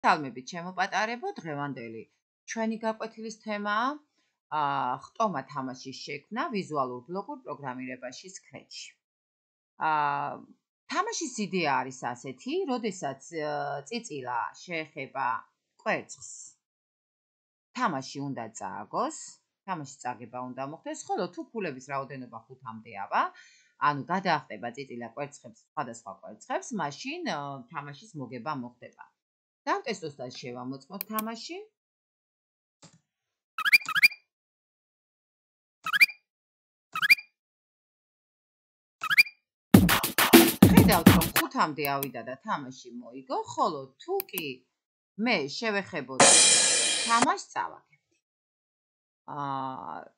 მოგესალმებით, ჩემო პატარებო, დღევანდელი ჩვენი გაკვეთილის თემაა ხტომა თამაშის შექმნა ვიზუალურ ბლოკურ პროგრამირებაში Scratch-ში. თამაშის იდეა არის ასეთი, როდესაც წიწილა შეეხება კვერცხს. თამაში უნდა წააგოს, თამაშის წაგება უნდა მოხდეს, ხოლო თუ ფულების რაოდენობა 5-მდე ავა, ანუ გადაახტება წიწილა კვერცხებს, სხვადასხვა კვერცხებს, მაშინ თამაშის მოგება მოხდება. დავტესტოთ შევამოწმოთ თამაში. ხედავთ, რომ 5-მდე ავიდა და თამაში მოიგო, ხოლო თუ კი მე შევეხებოდი თამაშს წავაგებდი.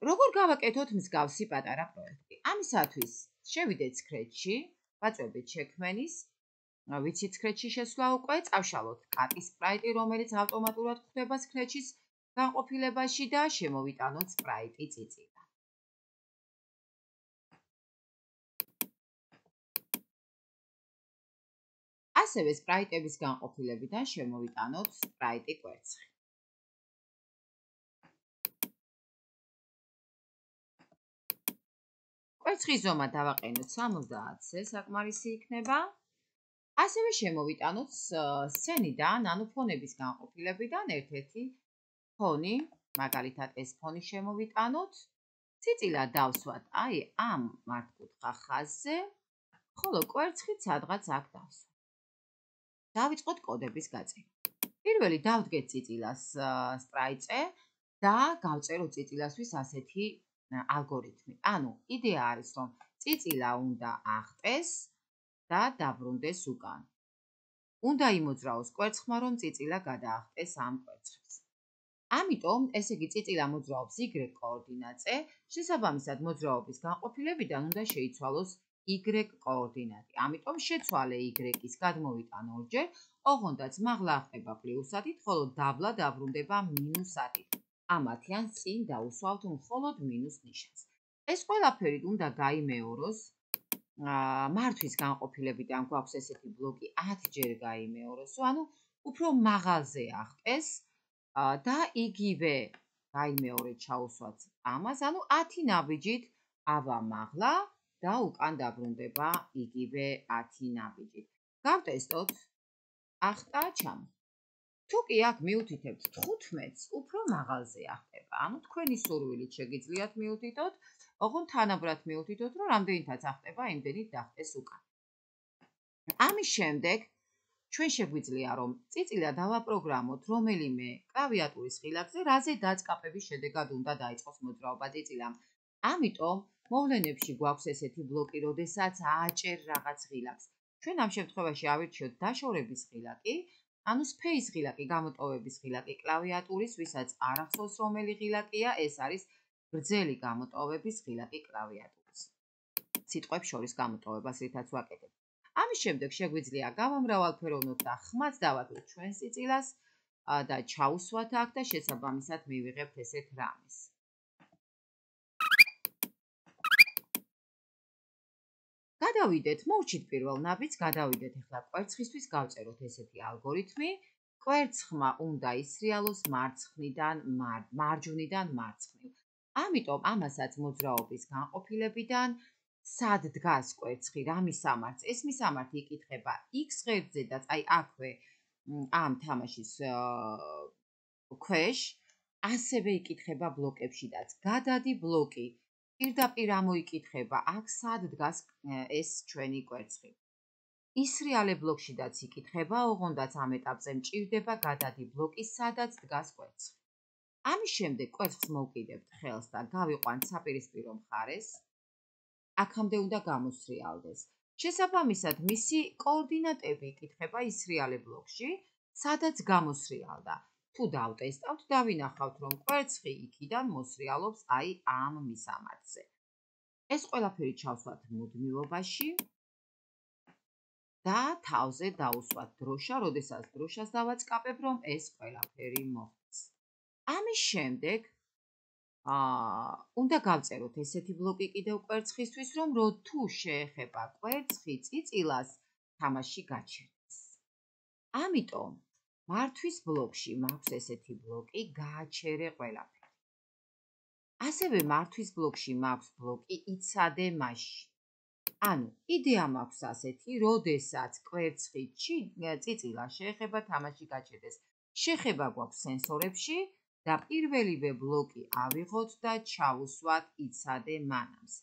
როგორ გავაკეთოთ მსგავსი პატარა პროექტი? ამისათვის შევიდეთ Scratch-ში, ვაწვევით შექმენის, ვიცით Scratch-ში შესვლა უკვე, წავშალოთ კატის სპრაიტი, რომელიც ავტომატურად გვხვდება Scratch-ის განყოფილებაში და შემოვიტანოთ სპრაიტი წიწილა. ასევე სპრაიტების განყოფილებიდან შემოვიტანოთ სპრაიტი კვერცხი. კვერცხის ზომა დავაყენოთ 70-ზე, საკმარისი იქნება. ასევე შემოვიტანოთ სცენიდან, ანუ ფონების განყოფილებიდან ერთ-ერთი ფონი, მაგალითად ეს ფონი შემოვიტანოთ. წიწილა დავსვათ აი ამ მართკუთხა ხაზზე, ხოლო კვერცხით სადღაც აქ დავსვათ. დავიწყოთ კოდების გაწევა. პირველი დავდგეთ წიწილას სპრაიტზე და გავწეროთ წიწილასთვის ასეთი ალგორითმი. ანუ იდეა არის, რომ წიწილა უნდა აღტეს და დაბრუნდეს უკან. უნდა იმოძრაოს კვერცხმა, რომ წიწილა გადაახტეს ამ კვერცხებს. ამიტომ, ესე იგი წიწილა მოძრაობს Y კოორდინატზე, შესაბამისად მოძრაობის განყოფილებიდან უნდა შეიცვალოს Y კოორდინატი. ამიტომ შეცვალე Y-ის გადმოვიტან ორჯერ, ოღონდაც მაღლა ახტება +1-ით, ხოლო დაბლა დაბრუნდება -1-ით. ამათიან წინ დაუსვავთ მხოლოდ მინუს ნიშანს. ეს ყველაფერი უნდა გაიმეოროს. მართვის განყოფილებიდან გვაქვს ესეთი ბლოკი 10 ჯერ გაიმეოროს, ანუ უფრო მაღალზე ახტეს და იგივე გაიმეორეთ ჩაუსვათ ამას, ანუ 10 ნაბიჯით ავა მაღლა და უკან დაბრუნდება იგივე 10 ნაბიჯით. გავტესტოთ. ახტა ჩამო. თუ კი აქ მიუთითებთ 15-ს, უფრო მაღალზე ახტება. ანუ თქვენი სურვილით შეგიძლიათ მიუთითოთ, ოღონდ თანაბრად მიუთითოთ, რომ რამდენითაც ახტება, იმდენით დახტეს უკან. ამის შემდეგ ჩვენ შეგვიძლია, რომ წიწილა დავაპროგრამოთ რომელიმე კლავიატურის ღილაკზე, რაზე დაწყაპების შედეგად უნდა დაიწყოს მოძრაობა წიწილამ. ამიტომ მოვლენებში გვაქვს ესეთი ბლოკი, როდესაც ააჭერ რაღაც ღილაკს. ჩვენ ამ შემთხვევაში ავირჩიოთ დაშორების ღილაკი, ანუ space ღილაკი, გამოტოვების ღილაკი კლავიატურის, ვისაც არ ახსოვს რომელი ღილაკია, ეს არის გრძელი გამოტოვების ღილაკი კლავიატურის. სიტყვებს შორის გამოტოვებას რითაც ვაკეთებ. ამის შემდეგ შეგვიძლია გავამრავალფეროვნოთ და ხმაც დავადოთ ჩვენს წიწილას და ჩაუსვათ აქ და შესაბამისად მივიღებთ ესეთ რამეს. გადავიდეთ, მოვჭით პირველ ნაბიჯს, გადავიდეთ ახლა კვერცხისთვის, გავწეროთ ესეთი ალგორითმი. კვერცხმა უნდა ისრიალოს მარჯვნიდან მარცხნივ. ამიტომ ამასაც მოძრაობის განყოფილებიდან სად დგას კვერცხი, რა მისამართს? ეს მისამართი იკითხება X ღერძზე და აი აქვე ამ თამაშის ქვეშ, ასევე იკითხება ბლოკებშიდაც. გადადი ბლოკი პირდაპირ ამოიკითხება, აქ სად დგას ეს ჩვენი კვერცხი. ისრიალე ბლოკშიდაც იკითხება, ოღონდაც ამ ეტაპზე მჭირდება გადადი ბლოკი, სადაც დგას კვერცხი. ამის შემდეგ კვერცხს მოვკიდებთ ხელს და გავიყვანთ საპირისპირო მხარეს. აქამდე უნდა გამოსრიალდეს. შესაბამისად, მისი კოორდინატები იკითხება ისრიალე ბლოკში, სადაც გამოსრიალდა. თუ დავტესტავთ, დავინახავთ, რომ კვერცხი იქიდან მოსრიალობს აი ამ მისამართზე. ეს ყველაფერი ჩავსვათ მუდმივობაში და თავზე დაუსვათ დროშა, როდესაც დროშას დავაწყაპებ, რომ ეს ყველაფერი მოხდეს. ამის შემდეგ უნდა გავწეროთ ესეთი ბლოკი კიდევ კვერცხისთვის, რომ თუ შეეხება კვერცხი წიწილას, თამაში გაჩერდეს. ამიტომ მართვის ბლოკში მაქვს ესეთი ბლოკი, გააჩერე ყველაფერი. ასევე მართვის ბლოკში მაქვს ბლოკი იცადე მასში. ანუ, იდეა მაქვს ასეთი, როდესაც კვერცხი წიწილა შეეხება თამაში გაჩერდეს. შეხება გვაქვს სენსორებში და პირველივე ბლოკი ავიღოთ და ჩავუსვათ იცადე მანამს.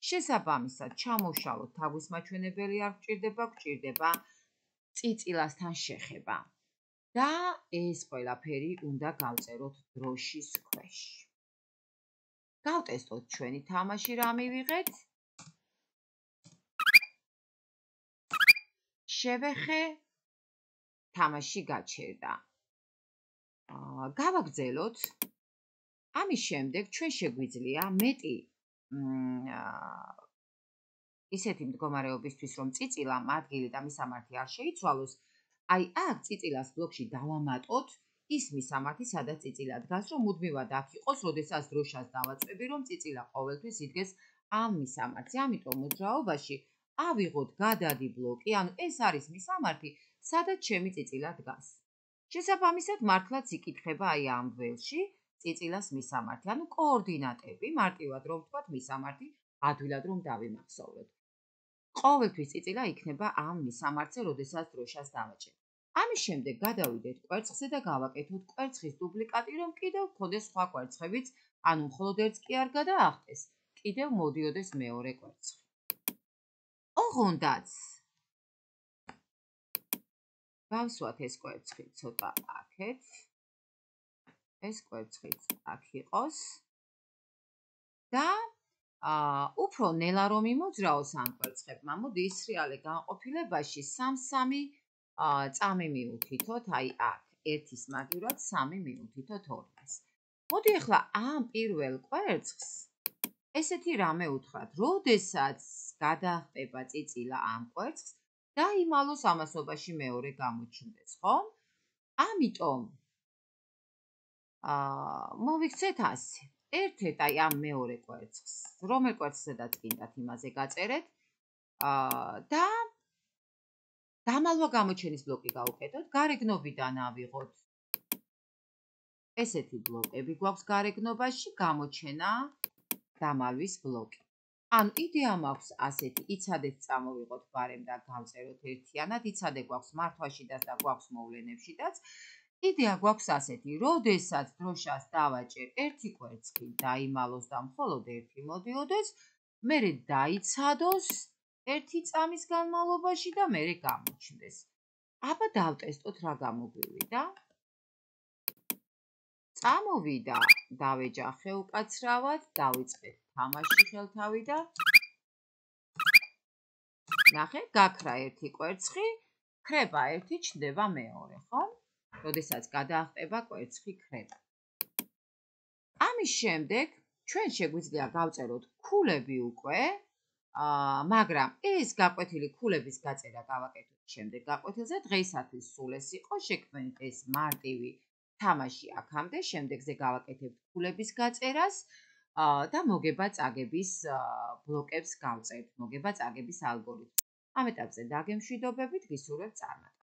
შესაბამისად, ჩამოვშალოთ თაგვის მაჩვენებელი არ გვჭირდება წიწილასთან შეხება. და ეს ყველაფერი უნდა გავწეროთ დროშის ქვეშ. გავტესტოთ ჩვენი თამაში რა მივიღეთ. შევეხე, თამაში გაჩერდა. გავაგრძელოთ. ამის შემდეგ ჩვენ შეგვიძლია მეტი ისეთი მდგომარეობისთვის, რომ წიწილამ ადგილი და მისამართი არ შეიცვალოს, აი აქ წიწილას ბლოკში დავამატოთ ის მისამართი, სადაც წიწილა დგას, რომ მუდმივად აქ იყოს, როდესაც დროშას დავაწვევი, რომ წიწილა ყოველთვის იდგეს ამ მისამართზე. ამიტომ მოძრაობაში ავიღოთ გადადი ბლოკი, ანუ ეს არის მისამართი, სადაც ჩემი წიწილა დგას. შესაბამისად, მართლაც იკითხება აი ამ ველში წიწილას მისამართი, ანუ კოორდინატები, მარტივად რომ ვთქვათ მისამართი, ადვილად რომ დავიმახსოვროთ. ყოველთვის წიწილა იქნება ამ მისამართზე, როდესაც დროშას დავაჭერთ. ამის შემდეგ გადავიდეთ კვერცხზე და გავაკეთოთ კვერცხის დუპლიკატი, რომ კიდევ გქონდეს სხვა კვერცხებიც, ანუ მხოლოდ ერთს კი არ გადაახტეს, კიდევ მოდიოდეს მეორე კვერცხი. ოღონდაც გავსვათ ეს კვერცხი ცოტა აქეთ. ეს კვერცხიც აქ იყოს და უფრო ნელა რომ იმოძრაოს ამ კვერცხებმა, მოდი ისრიალე განყოფილებაში 3-3 წამი მივუთითოთ, აი აქ, ერთის მაგივრად 3 მივუთითოთ ორს. მოდი ახლა ამ პირველ კვერცხს ესეთი რამე უთხრათ, როდესაც გადახტება წიწილა ამ კვერცხს, დაიმალოს ამასობაში მეორე გამოჩნდეს, ხო? ამიტომ მოვიქცეთ ასე. ერთ-ერთ აი ამ მეორე კვერცხს, რომელ კვერცხზედაც გინდათ იმაზე გაწერეთ და დამალვა გამოჩენის ბლოკი გავუკეთოთ, გარეგნობიდან ავიღოთ. ესეთი ბლოკები გვაქვს გარეგნობაში, გამოჩენა დამალვის ბლოკი. ანუ იდეა მაქვს ასეთი, იცადეთ წამოვიღოთ ბარემ და გავწეროთ ერთიანად, იცადე გვაქვს მართვაშიდაც და გვაქვს მოვლენებშიდაც. იდეა გვაქვს ასეთი, როდესაც დროშას დავაჭერ ერთი კვერცხი დაიმალოს და მხოლოდ ერთი მოდიოდეს, მერე დაიცადოს ერთი წამის განმავლობაში და მერე გამოჩნდეს. აბა დავტესტოთ რა გამოგვივიდა. წამოვიდა, დავეჯახე უკაცრავად, დავიწყეთ თამაში ხელთავი და ნახე, გაქრა ერთი კვერცხი, ქრება ერთი, ჩნდება მეორე, ხო? როდესაც გადაახტება კვერცხი ქრება. ამის შემდეგ ჩვენ შეგვიძლია გავწეროთ ქულები უკვე, მაგრამ ეს გაკვეთილი ქულების გაწერა გავაკეთოთ შემდეგ გაკვეთილზე. დღეისათვის სულ ეს იყო, შეგქმნით ეს მარტივი თამაში აქამდე, შემდეგზე გავაკეთებთ ქულების გაწერას და მოგება-წაგების ბლოკებს გავწერთ, მოგება-წაგების ალგორითმს. ამ ეტაპზე დაგემშვიდობებით, გისურვებთ წარმატება.